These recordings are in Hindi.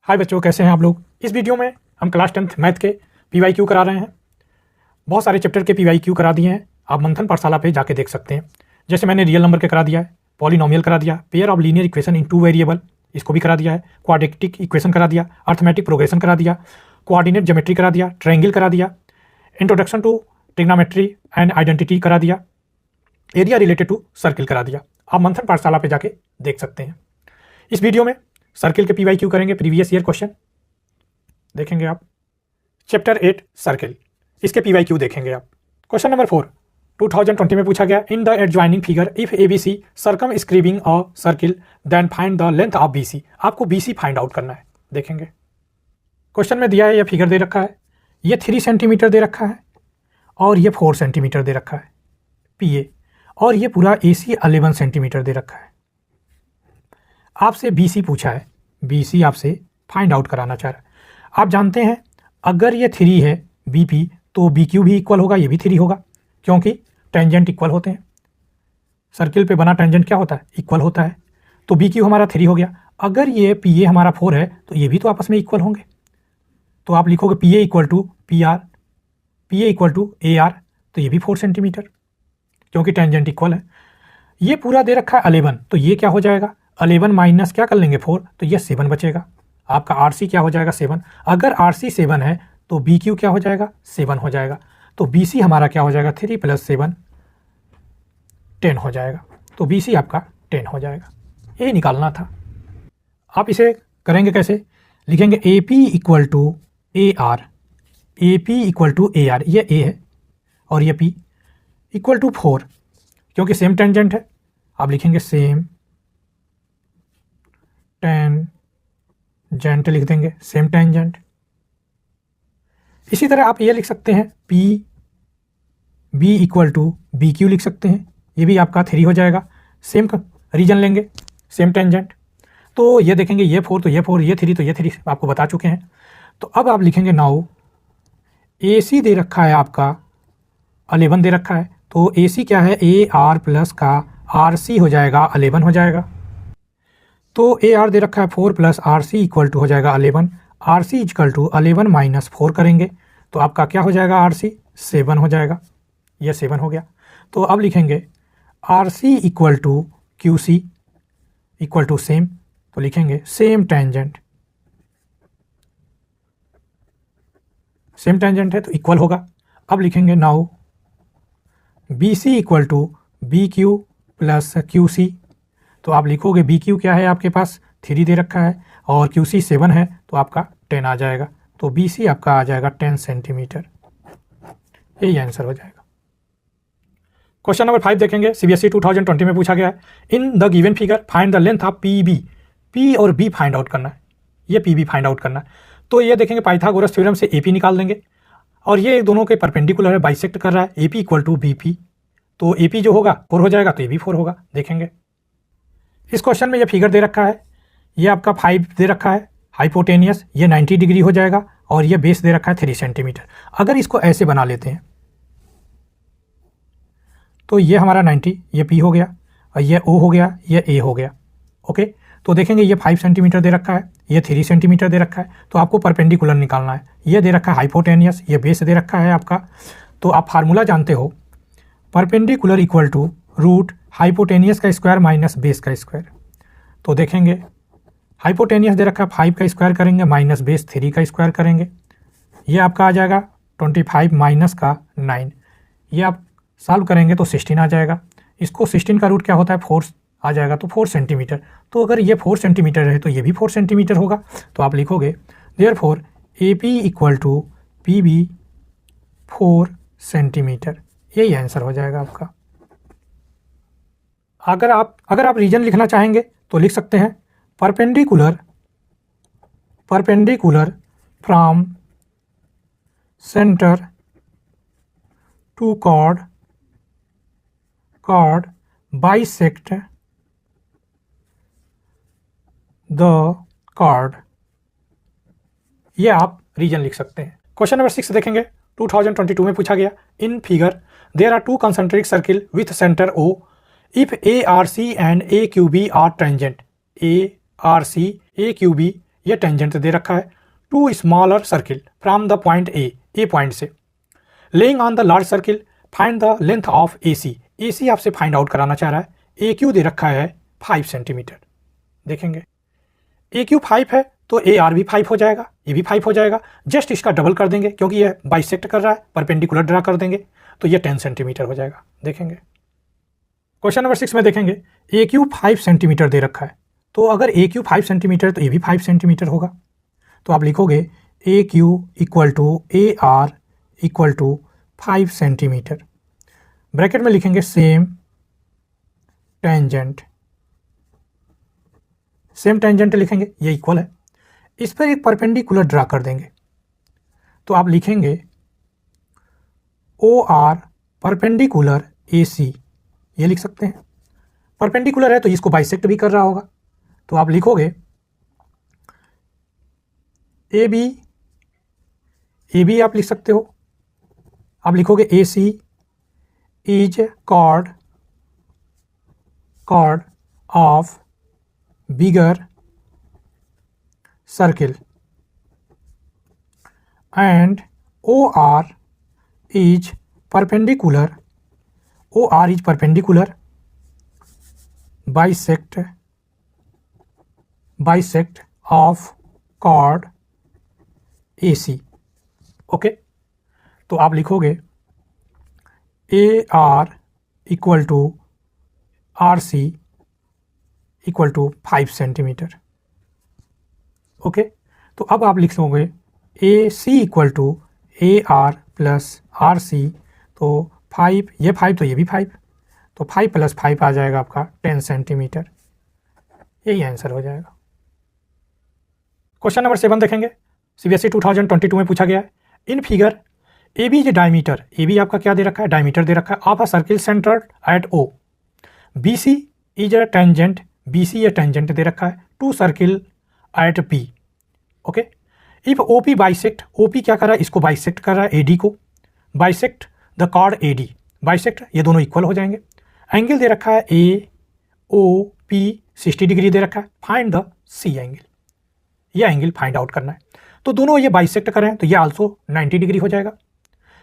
हाय बच्चों, कैसे हैं आप लोग। इस वीडियो में हम क्लास 10th मैथ के PYQ करा रहे हैं। बहुत सारे चैप्टर के PYQ करा दिए हैं, आप मंथन पाठशाला पे जाके देख सकते हैं। जैसे मैंने रियल नंबर के करा दिया है, पॉलिनोमियल करा दिया, pair of linear equation in two variable इसको भी करा दिया है, क्वाड्रेटिक इक्वेशन करा दिया, अर्थमेटिक प्रोग्रेशन करा दिया, कोऑर्डिनेट ज्योमेट्री करा दिया, ट्रायंगल करा दिया, introduction to trigonometry and identity करा दिया, एरिया रिलेटेड टू सर्किल करा दिया। आप मंथन पाठशाला पे जाके देख सकते हैं। इस वीडियो में सर्किल के PYQ करेंगे, प्रीवियस ईयर क्वेश्चन देखेंगे आप। चैप्टर 8 सर्किल, इसके PYQ देखेंगे आप। क्वेश्चन नंबर 4 2020 में पूछा गया, in the adjoining figure if ABC circumscribing a circle then find the length of BC। आपको BC फाइंड आउट करना है, देखेंगे। क्वेश्चन में दिया है, यह फिगर दे रखा है, ये 3 सेंटीमीटर दे रखा है और ये 4 सेंटीमीटर दे रखा है PA, और ये पूरा AC 11 सेंटीमीटर दे रखा है। आपसे BC पूछा है, BC आपसे फाइंड आउट कराना चाह रहा है। आप जानते हैं अगर ये 3 है BP तो BQ भी इक्वल होगा, ये भी 3 होगा, क्योंकि टेंजेंट इक्वल होते हैं। सर्किल पे बना टेंजेंट क्या होता है, इक्वल होता है। तो BQ हमारा 3 हो गया। अगर ये PA हमारा 4 है तो ये भी तो आपस में इक्वल होंगे। तो आप लिखोगे PA equal to PR, PA equal to AR, तो ये भी 4 सेंटीमीटर, क्योंकि टेंजेंट इक्वल है। ये पूरा दे रखा है 11, तो ये क्या हो जाएगा, 11 माइनस क्या कर लेंगे 4, तो ये 7 बचेगा। आपका RC क्या हो जाएगा 7। अगर RC 7 है तो BQ क्या हो जाएगा 7 हो जाएगा। तो BC हमारा क्या हो जाएगा 3 + 7 10 हो जाएगा। तो BC आपका 10 हो जाएगा। ये निकालना था। आप इसे करेंगे कैसे, लिखेंगे AP equal to AR, AP equal to AR, ये A है और ये P इक्वल टू 4, क्योंकि सेम टेंजेंट है। आप लिखेंगे सेम टेंजेंट लिख देंगे, सेम टेंजेंट। इसी तरह आप ये लिख सकते हैं PB इक्वल टू BQ लिख सकते हैं, ये भी आपका 3 हो जाएगा। सेम रीजन लेंगे, सेम टेंजेंट। तो ये देखेंगे ये 4 तो ये 4, ये 3 तो ये 3, आपको बता चुके हैं। तो अब आप लिखेंगे नाउ AC दे रखा है आपका 11 दे रखा है, तो AC क्या है AR प्लस का RC हो जाएगा 11 हो जाएगा। तो AR दे रखा है 4 + RC इक्वल टू हो जाएगा 11, RC इक्वल टू 11 - 4 करेंगे तो आपका क्या हो जाएगा RC 7 हो जाएगा। यह 7 हो गया। तो अब लिखेंगे RC equal to QC equal to same, तो लिखेंगे सेम टेंजेंट, सेम टेंजेंट है तो इक्वल होगा। अब लिखेंगे now BC equal to BQ plus QC, तो आप लिखोगे BQ क्या है आपके पास 3 दे रखा है और QC 7 है, तो आपका 10 आ जाएगा। तो BC आपका आ जाएगा 10 सेंटीमीटर, यही आंसर हो जाएगा। क्वेश्चन नंबर 5 देखेंगे, CBSE 2020 में पूछा गया है, इन the given figure find the length of PB। P और B फाइंड आउट करना है, ये PB फाइंड आउट करना है। तो ये देखेंगे पाइथागोरस थ्योरम से AP निकाल देंगे, और ये दोनों के परपेंडिकुलर है, बाइसेक्ट कर रहा है। AP इक्वल टू BP, तो AP जो होगा 4 हो जाएगा, तो ये भी 4 होगा, देखेंगे। इस क्वेश्चन में ये फिगर दे रखा है, ये आपका 5 दे रखा है हाइपोटेनियस, ये 90 डिग्री हो जाएगा, और ये बेस दे रखा है 3 सेंटीमीटर। अगर इसको ऐसे बना लेते हैं तो ये हमारा 90, ये P हो गया, और ये O हो गया, ये A हो गया। ओके, तो देखेंगे ये 5 सेंटीमीटर दे रखा है, ये 3 सेंटीमीटर दे रखा है, तो आपको परपेंडिकुलर निकालना है। ये दे रखा है हाइपोटेनियस, ये बेस दे रखा है आपका। तो आप फार्मूला जानते हो, perpendicular equal to root hypotenuse का स्क्वायर माइनस बेस का स्क्वायर। तो देखेंगे हाइपोटेनियस दे रखा है 5 का स्क्वायर करेंगे माइनस बेस 3 का स्क्वायर करेंगे, ये आपका आ जाएगा 25 माइनस का 9। ये आप सॉल्व करेंगे तो 16 आ जाएगा। इसको 16 का रूट क्या होता है 4 आ जाएगा, तो 4 सेंटीमीटर। तो अगर ये 4 सेंटीमीटर है तो ये भी 4 सेंटीमीटर होगा। तो आप लिखोगे therefore AP equal to PB 4 centimetre, यही आंसर हो जाएगा आपका। अगर आप रीजन लिखना चाहेंगे तो लिख सकते हैं perpendicular from centre to chord bisect the chord, ये आप रीजन लिख सकते हैं। क्वेश्चन नंबर 6 देखेंगे, 2022 में पूछा गया, in figure there are 2 concentric circle with centre O if ARC and AQB are tangent, ARC AQB ये टेंजेंट दे रखा है to smaller circle from the point A point से, lying on the large circle find the length of A C आपसे फाइंड आउट कराना चाह रहा है। ए क्यू दे रखा है 5 सेंटीमीटर। देखेंगे ए क्यू 5 है तो ए आर भी 5 हो जाएगा, ये भी 5 हो जाएगा। जस्ट इसका डबल कर देंगे क्योंकि ये बाइसेक्ट कर रहा है, परपेंडिकुलर ड्रा कर देंगे तो ये 10 सेंटीमीटर हो जाएगा। देखेंगे क्वेश्चन नंबर 6 में देखेंगे ए क्यू 5 सेंटीमीटर दे रखा है, तो अगर ए क्यू 5 सेंटीमीटर तो ये भी 5 सेंटीमीटर होगा। तो आप लिखोगे A Q equal to A R equal to 5 centimetre. Bracket में लिखेंगे सेम टेंजेंट लिखेंगे, ये इक्वल है। इस पर एक परपेंडिकुलर ड्रा कर देंगे तो आप लिखेंगे ओ आर परपेंडिकुलर ए सी, ये लिख सकते हैं। परपेंडिकुलर है तो इसको बाइसेक्ट भी कर रहा होगा, तो आप लिखोगे ए बी आप लिख सकते हो। आप लिखोगे A C is chord of bigger circle and O R is perpendicular bisect of chord A C. Okay, तो आप लिखोगे A R equal to R C equal to 5 centimetre. Okay, तो अब आप लिखोगे A C equal to A R plus R C, तो 5, ये 5 तो ये भी 5, तो 5 + 5 आ जाएगा आपका 10 सेंटीमीटर। यही आंसर हो जाएगा। क्वेश्चन नंबर 7 देखेंगे, CBSE 2022 में पूछा गया है। In figure A B diameter, A B आपका क्या दे रखा है, डायमीटर दे रखा है of a circle centred at O. B C is a tangent, B C ये टेंजेंट दे रखा है to circle at P. Okay, if O P bisect, O P क्या कर रहा है, इसको बाइसेक्ट कर रहा है ए डी को, bisect the chord A D, bisect ये दोनों इक्वल हो जाएंगे। एंगल दे रखा है ए ओ पी 60 डिग्री दे रखा है, फाइंड द सी एंगल, ये एंगल फाइंड आउट करना है। तो दोनों ये बाइसेक्ट करें तो ये आल्सो 90 डिग्री हो जाएगा।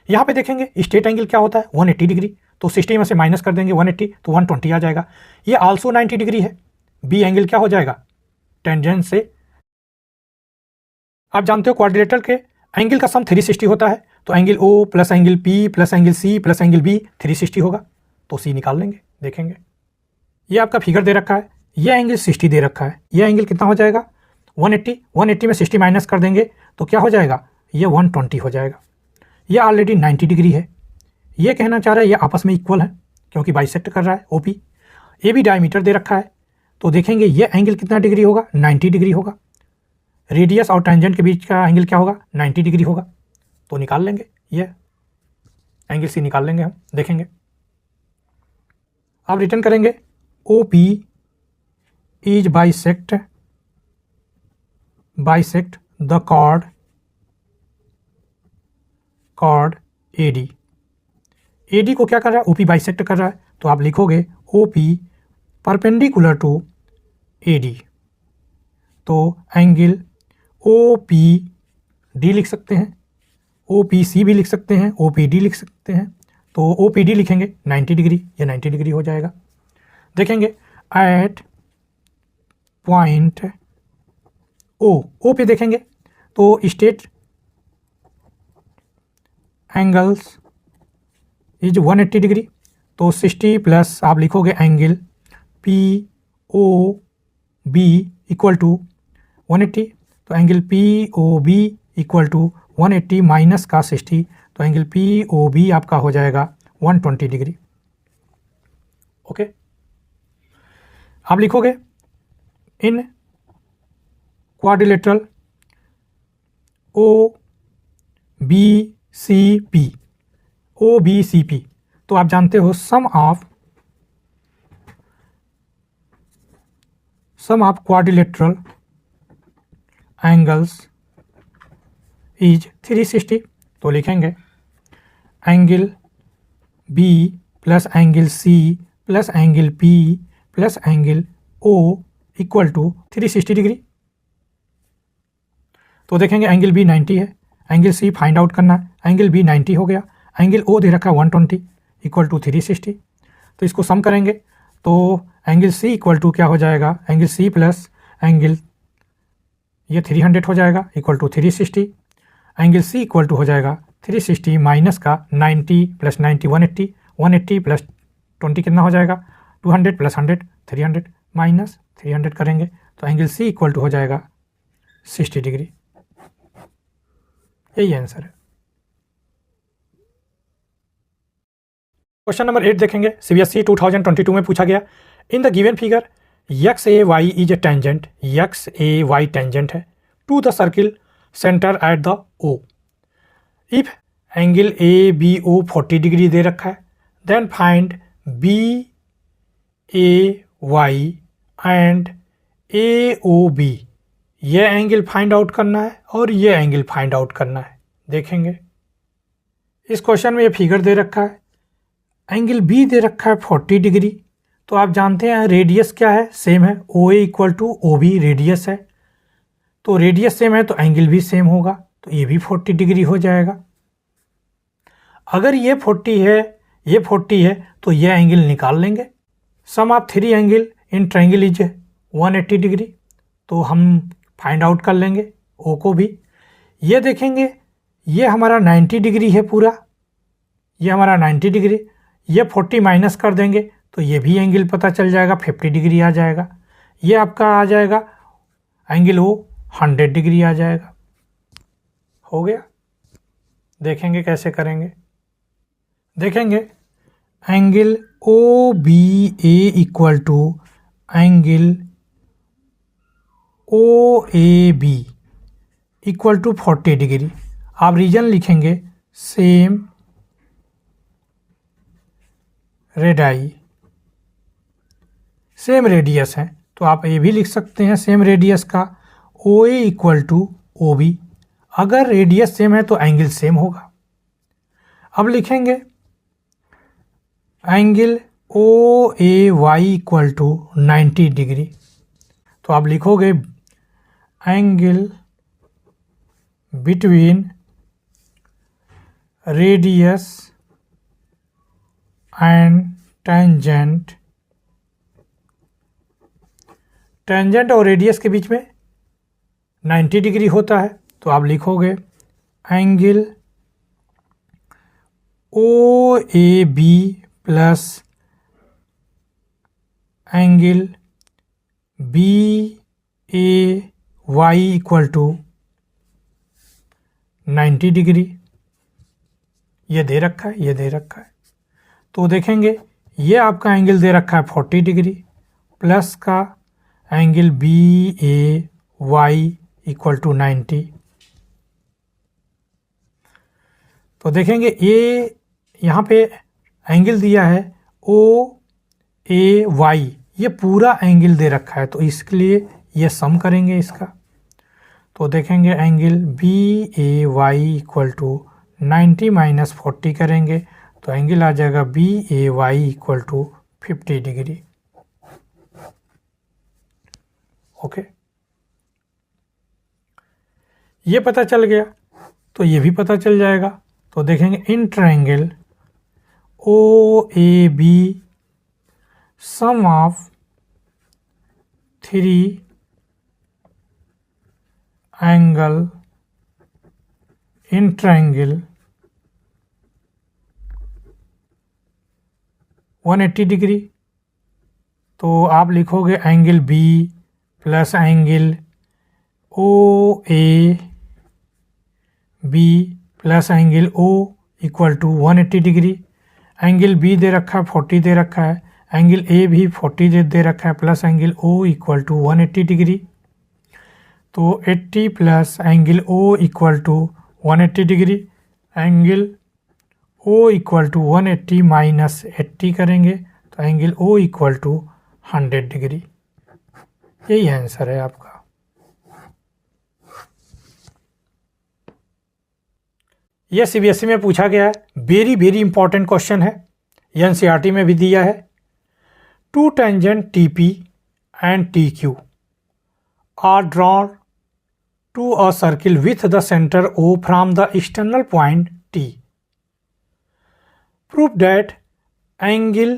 यहाँ पे देखेंगे स्ट्रेट एंगल क्या होता है 180 डिग्री, तो 60 में से माइनस कर देंगे 180 तो 120 आ जाएगा। ये आल्सो 90 डिग्री है। बी एंगल क्या हो जाएगा, टेंजेंट से आप जानते हो क्वाड्रिलेटरल के एंगल का सम 360 होता है, तो angle O plus angle P plus angle C plus angle B 360 होगा, तो सी निकाल लेंगे। देखेंगे ये आपका फिगर दे रखा है, ये एंगल 60 दे रखा है, ये एंगल कितना हो जाएगा 180 में 60 माइनस कर देंगे तो क्या हो जाएगा, ये 120 हो जाएगा। ये ऑलरेडी 90 डिग्री है। ये कहना चाह रहा है ये आपस में इक्वल है क्योंकि बाइसेक्ट कर रहा है ओपी। ए भी डायमीटर दे रखा है, तो देखेंगे ये एंगल कितना डिग्री होगा 90 डिग्री होगा। रेडियस और टेंजेंट के बीच का एंगल क्या होगा 90 डिग्री होगा, तो निकाल लेंगे ये एंगल सी निकाल लेंगे हम। देखेंगे अब रिटर्न करेंगे O P is bisect the chord AD। AD को क्या कर रहा है OP बाइसेक्ट कर रहा है, तो आप लिखोगे OP परपेंडिकुलर टू AD, तो एंगल OPD लिख सकते हैं, OPC भी लिख सकते हैं, OPD लिख सकते हैं, तो OPD लिखेंगे 90 डिग्री, ये 90 डिग्री हो जाएगा। देखेंगे एट पॉइंट ओ पे देखेंगे तो स्ट्रेट एंगल्स इज 180 डिग्री, तो 60 प्लस आप लिखोगे एंगल POB इक्वल टू 180, तो angle POB equal to 180 minus का 60, तो एंगल POB आपका हो जाएगा 120 डिग्री। ओके, आप लिखोगे इन क्वाड्रिलेटरल OBCP, तो आप जानते हो sum of quadrilateral angles is 360, तो लिखेंगे angle B plus angle C plus angle P plus angle O equal to 360 degree. तो देखेंगे एंगल बी 90 है, एंगल सी फाइंड आउट करना है, एंगल बी 90 हो गया, एंगल ओ दे रखा है 120 इक्वल टू 360। तो इसको सम करेंगे तो एंगल सी इक्वल टू क्या हो जाएगा, एंगल सी प्लस एंगल ये 300 हो जाएगा equal to 360, angle C equal to हो जाएगा 360 माइनस का 90 प्लस 90 180, 180 प्लस 20 कितना हो जाएगा 200 प्लस 100 300 माइनस 300 करेंगे तो एंगल सी इक्वल टू हो जाएगा 60 डिग्री। यही आंसर है। क्वेश्चन नंबर 8 देखेंगे, सीबीएसई 2022 में पूछा गया, in the given figure X A Y is a tangent, X A Y tangent है to the circle centre at the O, if angle A B O 40 degree दे रखा है, then find B A Y and A O B, ये एंगल फाइंड आउट करना है और ये एंगल फाइंड आउट करना है। देखेंगे इस क्वेश्चन में ये फिगर दे रखा है, एंगल बी दे रखा है 40 डिग्री, तो आप जानते हैं रेडियस क्या है, सेम है, O A equal to O B radius है, तो रेडियस सेम है तो एंगल भी सेम होगा, तो ये भी 40 डिग्री हो जाएगा। अगर ये 40 है ये 40 है तो ये एंगल निकाल लेंगे, sum of 3 angle in triangle is 180 degree, तो हम फाइंड आउट कर लेंगे ओ को भी। ये देखेंगे ये हमारा 90 डिग्री है पूरा, ये हमारा 90 डिग्री, ये 40 माइनस कर देंगे तो ये भी एंगल पता चल जाएगा 50 डिग्री आ जाएगा, ये आपका आ जाएगा एंगल ओ 100 डिग्री आ जाएगा। हो गया। देखेंगे कैसे करेंगे, देखेंगे angle O B A equal to angle O A B equal to 40 degree, आप रीजन लिखेंगे सेम रेडाई, सेम रेडियस है, तो आप ये भी लिख सकते हैं सेम रेडियस का O A equal to O B, अगर रेडियस सेम है तो एंगल सेम होगा। अब लिखेंगे angle O A Y equal to 90 degree, तो आप लिखोगे angle between radius and tangent, tangent और रेडियस के बीच में 90 डिग्री होता है, तो आप लिखोगे angle O A B plus angle B A Y equal to 90 degree, ये दे रखा है, ये दे रखा है, तो देखेंगे ये आपका एंगल दे रखा है 40 डिग्री प्लस का angle B A Y equal to 90, तो देखेंगे ये यहाँ पे एंगल दिया है ओ ए वाई, ये पूरा एंगल दे रखा है, तो इसके लिए ये सम करेंगे इसका, तो देखेंगे angle B A Y equal to 90 minus 40 करेंगे तो एंगल आ जाएगा B A Y equal to 50 degree. Okay, ये पता चल गया तो ये भी पता चल जाएगा, तो देखेंगे in triangle O A B sum of 3 angle in triangle 180 degree, तो आप लिखोगे angle B plus angle O A B plus angle O equal to 180 degree, angle B दे रखा है 40 दे रखा है, एंगल ए भी 40 दे रखा है plus angle O equal to 180 degree, तो 80 plus angle O equal to 180 degree, angle O equal to 180 minus 80 करेंगे तो angle O equal to 100 degree. यही आंसर है आपका। यह सीबीएसई में पूछा गया है, वेरी वेरी इंपॉर्टेंट क्वेश्चन है, एनसीईआरटी में भी दिया है। Two tangent TP and T Q are drawn to a circle with the center O from the external point T. Prove that angle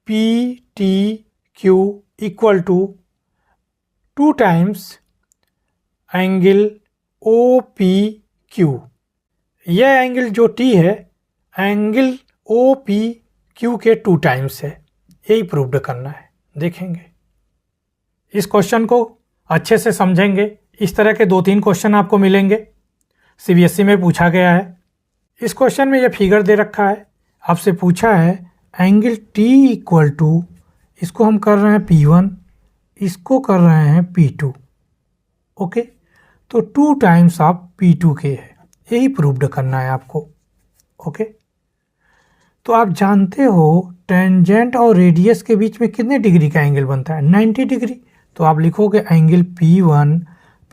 PTQ equal to 2 times angle OPQ. यह एंगल जो T है एंगल OPQ के 2 टाइम्स है, यही प्रूव करना है। देखेंगे इस क्वेश्चन को अच्छे से समझेंगे। इस तरह के 2-3 क्वेश्चन आपको मिलेंगे, CBSE में पूछा गया है। इस क्वेश्चन में यह फिगर दे रखा है, आपसे पूछा है एंगल T इक्वल टू, इसको हम कर रहे हैं P1, इसको कर रहे हैं P2। ओके, तो 2 टाइम्स ऑफ P2 के है, यही प्रूव्ड करना है आपको। ओके, तो आप जानते हो टेंजेंट और रेडियस के बीच में कितने डिग्री का एंगल बनता है? 90 डिग्री। तो आप लिखोगे angle P1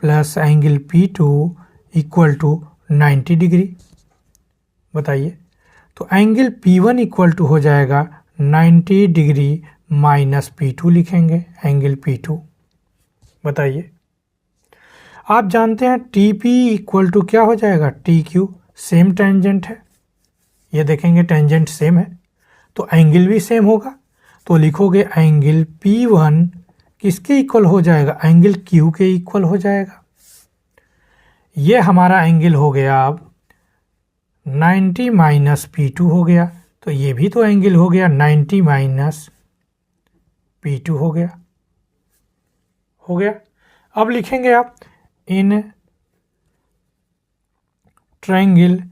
plus angle P2 equal to 90 degree. बताइए, तो एंगल P1 इक्वल टू हो जाएगा 90 डिग्री माइनस P2 लिखेंगे, एंगल P2। बताइए, आप जानते हैं TP इक्वल टू क्या हो जाएगा? TQ। सेम टेंजेंट है, ये देखेंगे टेंजेंट सेम है तो एंगल भी सेम होगा। तो लिखोगे एंगल P1 किसके इक्वल हो जाएगा? एंगल Q के इक्वल हो जाएगा। ये हमारा एंगल हो गया अब 90 माइनस P2 हो गया, तो ये भी तो एंगल हो गया 90 माइनस P2 हो गया। अब लिखेंगे आप इन ट्रायंगल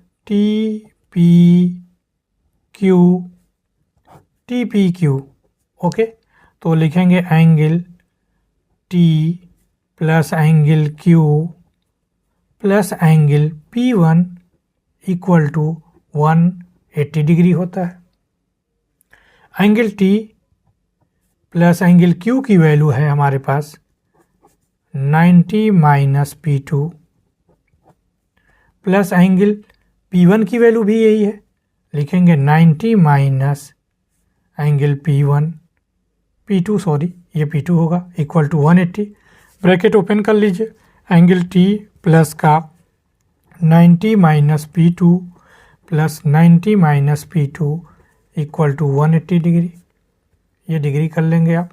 TPQ। ओके, तो लिखेंगे angle T plus angle Q plus angle P1 equal to 180 degree होता है। Angle T plus angle Q की वैल्यू है हमारे पास 90 minus P2 plus angle P1 की वैल्यू भी यही है, लिखेंगे 90 माइनस एंगल P2 सॉरी ये P2 होगा इक्वल टू 180। ब्रैकेट ओपन कर लीजिए, एंगल T प्लस का 90 minus P2 plus 90 minus P2 equal to 180 degree. ये डिग्री कर लेंगे आप।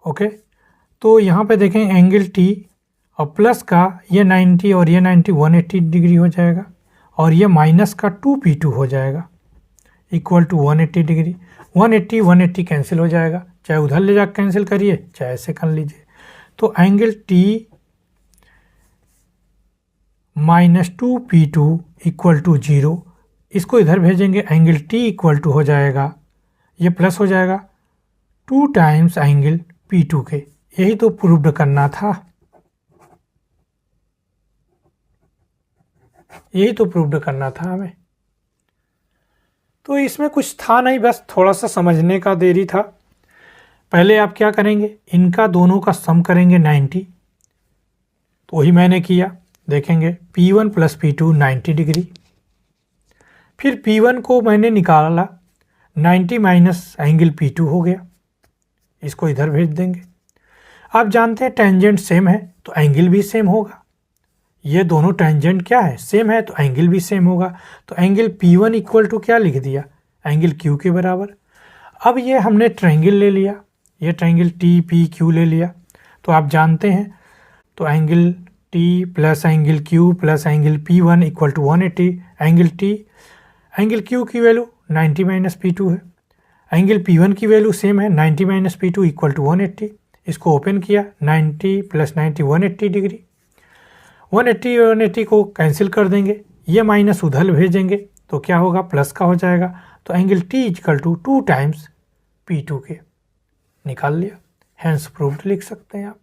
ओके, तो यहाँ पे देखें एंगल T और प्लस का ये 90 और ये 90 180 डिग्री हो जाएगा, और ये माइनस का 2P2 हो जाएगा इक्वल टू 180 डिग्री। 180 कैंसिल हो जाएगा, चाहे उधर ले जाकर कैंसिल करिए चाहे ऐसे कर लीजिए। तो angle T minus 2P2 equal to 0, इसको इधर भेजेंगे, एंगल T इक्वल टू हो जाएगा, ये प्लस हो जाएगा 2 टाइम्स एंगल P2 के। यही तो प्रूव्ड करना था, यही तो प्रूव्ड करना था हमें। तो इसमें कुछ था नहीं, बस थोड़ा सा समझने का देरी था। पहले आप क्या करेंगे, इनका दोनों का सम करेंगे 90, तो वही मैंने किया। देखेंगे P1 प्लस P2 90 डिग्री, फिर P1 को मैंने निकाला 90 माइनस एंगल P2 हो गया, इसको इधर भेज देंगे। आप जानते हैं टेंजेंट सेम है तो एंगल भी सेम होगा, ये दोनों टेंजेंट क्या है? सेम है, तो एंगल भी सेम होगा। तो एंगल P1 इक्वल टू क्या लिख दिया? एंगल Q के बराबर। अब ये हमने ट्रायंगल ले लिया, ये ट्रायंगल TPQ ले लिया, तो आप जानते हैं तो angle T plus angle Q plus angle P1 equal to 180। Angle Q की वैल्यू 90 माइनस P2 है, एंगल P1 की वैल्यू सेम है 90 माइनस P2 इक्वल टू 180। इसको ओपन किया, 90 प्लस 90 180 डिग्री। 180 को कैंसिल कर देंगे, ये माइनस उधर भेजेंगे तो क्या होगा? प्लस का हो जाएगा। तो angle T equal to 2 times P2 के निकाल लिया, हैंस प्रूव्ड लिख सकते हैं आप।